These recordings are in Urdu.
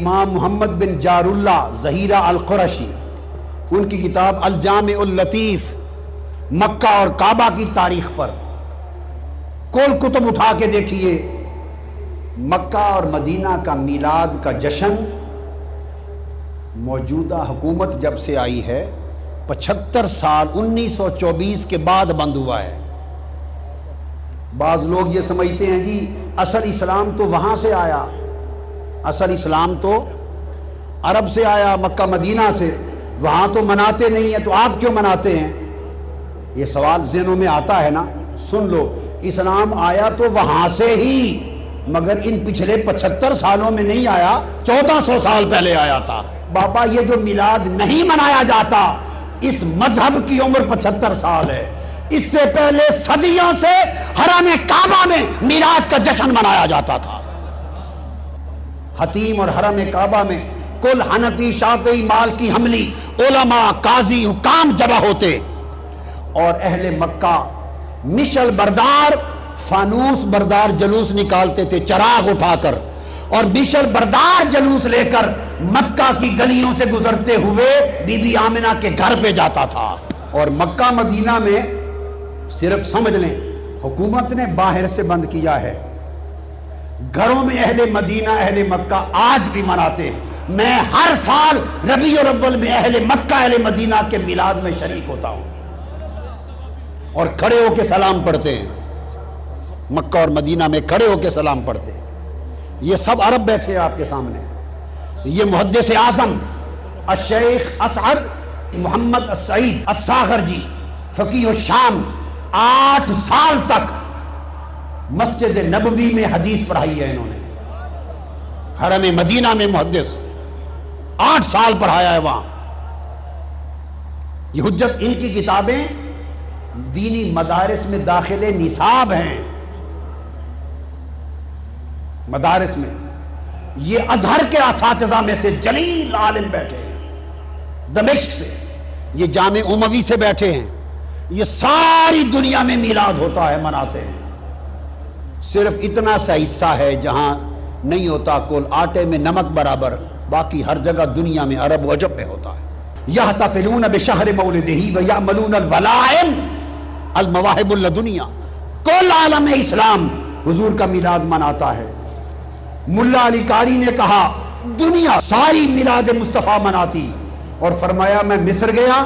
امام محمد بن جاراللہ ظہیرہ القرشی، ان کی کتاب الجامع اللطیف مکہ اور کعبہ کی تاریخ پر کل کتب اٹھا کے دیکھیے، مکہ اور مدینہ کا میلاد کا جشن موجودہ حکومت جب سے آئی ہے 75 سال 1924 کے بعد بند ہوا ہے۔ بعض لوگ یہ سمجھتے ہیں جی اصل اسلام تو وہاں سے آیا، اصل اسلام تو عرب سے آیا، مکہ مدینہ سے، وہاں تو مناتے نہیں ہیں تو آپ کیوں مناتے ہیں؟ یہ سوال ذہنوں میں آتا ہے نا۔ سن لو، اسلام آیا تو وہاں سے ہی، مگر ان پچھلے 75 سالوں میں نہیں آیا، 1400 سال پہلے آیا تھا۔ بابا یہ جو میلاد نہیں منایا جاتا، اس مذہب کی عمر 75 سال ہے۔ اس سے پہلے صدیوں سے حرم کعبہ میں میلاد کا جشن منایا جاتا تھا۔ حتیم اور حرم کعبہ میں کل حنفی، شافعی، مالکی، حنبلی علماء، قاضی، حکام جمع ہوتے، اور اہل مکہ مشل بردار، فانوس بردار جلوس نکالتے تھے چراغ اٹھا کر، اور مشل بردار جلوس لے کر مکہ کی گلیوں سے گزرتے ہوئے بی بی آمنہ کے گھر پہ جاتا تھا۔ اور مکہ مدینہ میں صرف سمجھ لیں حکومت نے باہر سے بند کیا ہے، گھروں میں اہل مدینہ، اہل مکہ آج بھی مناتے ہیں۔ میں ہر سال ربیع الاول میں اہل مکہ، اہل مدینہ کے میلاد میں شریک ہوتا ہوں اور کھڑے ہو کے سلام پڑھتے ہیں۔ مکہ اور مدینہ میں کھڑے ہو کے سلام پڑھتے ہیں۔ یہ سب عرب بیٹھے ہیں آپ کے سامنے۔ یہ محدث اعظم الشیخ اسعد محمد السعید الصاغر جی، فقیہ الشام، 8 سال تک مسجد نبوی میں حدیث پڑھائی ہے انہوں نے۔ حرم مدینہ میں محدث 8 سال پڑھایا ہے وہاں۔ یہ حجت ان کی کتابیں دینی مدارس میں داخل نصاب ہیں، مدارس میں۔ یہ ازہر کے اساتذہ میں سے جلیل عالم بیٹھے ہیں، دمشق سے، یہ جامع اموی سے بیٹھے ہیں۔ یہ ساری دنیا میں میلاد ہوتا ہے، مناتے ہیں۔ صرف اتنا سا حصہ ہے جہاں نہیں ہوتا، کل آٹے میں نمک برابر، باقی ہر جگہ دنیا میں عرب و عجم میں ہوتا ہے۔ یحتفلون بشہر مولدہ ویعملون الولائم المواہب اللدنیا، کل عالم اسلام حضور کا میلاد مناتا ہے۔ ملا علی قاری نے کہا دنیا ساری میلاد مصطفیٰ مناتی، اور فرمایا میں مصر گیا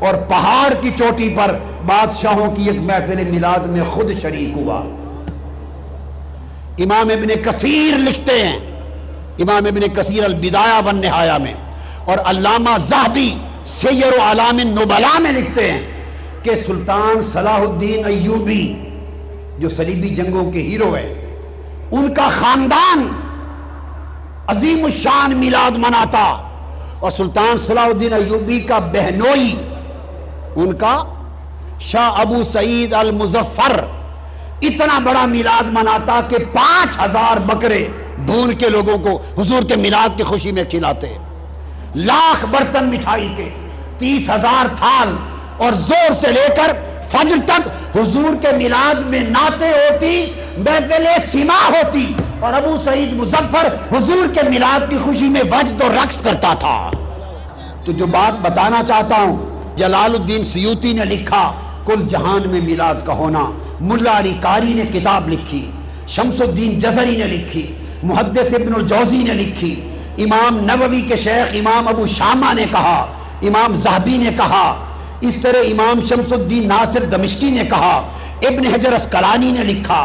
اور پہاڑ کی چوٹی پر بادشاہوں کی ایک محفل میلاد میں خود شریک ہوا۔ امام ابن کثیر لکھتے ہیں، امام ابن کثیر البدایہ والنہایہ میں، اور علامہ ذہبی سیر اعلام النبلاء میں لکھتے ہیں کہ سلطان صلاح الدین ایوبی جو صلیبی جنگوں کے ہیرو ہیں، ان کا خاندان عظیم الشان میلاد مناتا، اور سلطان صلاح الدین ایوبی کا بہنوئی ان کا شاہ ابو سعید المظفر اتنا بڑا میلاد مناتا کہ 5000 بکرے بھون کے لوگوں کو حضور کے میلاد کی خوشی میں کھلاتے، لاکھ برتن مٹھائی کے، 30,000 تھال، اور زور سے لے کر فجر تک حضور کے میلاد میں نعتیں ہوتی، محفل سما ہوتی، اور ابو سعید مظفر حضور کے میلاد کی خوشی میں وجد و رقص کرتا تھا۔ تو جو بات بتانا چاہتا ہوں، جلال الدین سیوطی نے لکھا کل جہان میں میلاد کا ہونا، ملا علی قاری نے کتاب لکھی، شمس الدین جزری نے لکھی، محدث ابن الجوزی نے لکھی، امام نووی کے شیخ امام ابو شامہ نے کہا، امام ذہبی نے کہا، اس طرح امام شمس الدین ناصر دمشقی نے کہا، ابن حجر اسقلانی نے لکھا،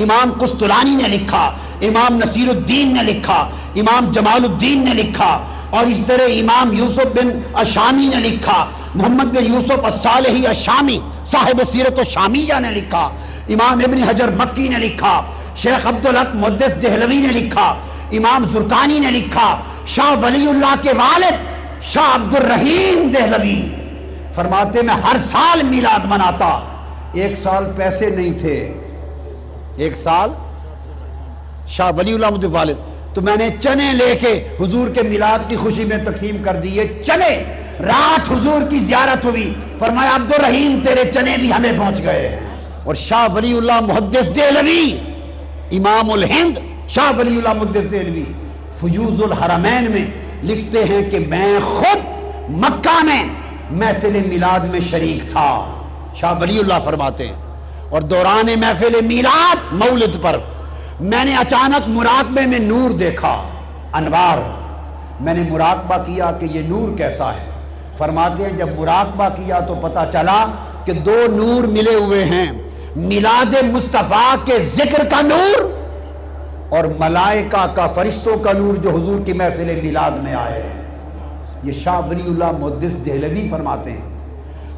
امام قسطلانی نے لکھا، امام نصیر الدین نے لکھا، امام جمال الدین نے لکھا، اور اس طرح امام یوسف بن الشامی نے لکھا، محمد بن یوسف الصالحی الشامی صاحب سیرت الشامیہ نے لکھا، امام ابن حجر مکی نے لکھا، شیخ عبدالحق محدث دہلوی نے لکھا، امام زرقانی نے لکھا، شاہ ولی اللہ کے والد شاہ عبد الرحیم دہلوی فرماتے میں ہر سال میلاد مناتا۔ 1 سال پیسے نہیں تھے، 1 سال شاہ ولی اللہ محدث والد، تو میں نے چنے لے کے حضور کے میلاد کی خوشی میں تقسیم کر دیے چنے۔ رات حضور کی زیارت ہوئی، فرمایا عبد الرحیم تیرے چنے بھی ہمیں پہنچ گئے۔ اور شاہ ولی اللہ محدث دہلوی، امام الہند شاہ ولی اللہ محدث دہلوی فیوز الحرمین میں لکھتے ہیں کہ میں خود مکہ میں محفل میلاد میں شریک تھا. شاہ ولی اللہ فرماتے ہیں اور دوران محفل میلاد مولد پر میں نے اچانک مراقبے میں نور دیکھا، انوار. میں نے مراقبہ کیا کہ یہ نور کیسا ہے. فرماتے ہیں جب مراقبہ کیا تو پتہ چلا کہ دو نور ملے ہوئے ہیں، میلاد مصطفیٰ کے ذکر کا نور اور ملائکہ کا، فرشتوں کا نور جو حضور کی محفل میلاد میں آئے. یہ شاہ ولی اللہ محدث دہلوی فرماتے ہیں.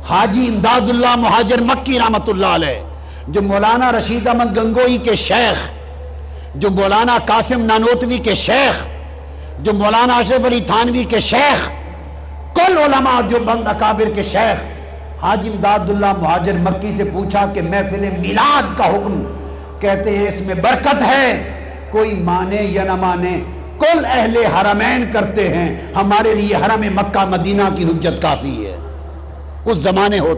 حاجی امداد اللہ مہاجر مکی رحمۃ اللہ علیہ، جو مولانا رشید احمد گنگوئی کے شیخ، جو مولانا قاسم نانوتوی کے شیخ، جو مولانا اشرف علی تھانوی کے شیخ، کل علماء جو بند اکابر کے شیخ، حاجی امداد اللہ مہاجر مکی سے پوچھا کہ محفل میلاد کا حکم، کہتے ہیں اس میں برکت ہے، کوئی مانے یا نہ مانے کل اہل حرمین کرتے ہیں، ہمارے لیے حرم مکہ مدینہ کی حجت کافی ہے. اس زمانے ہوتے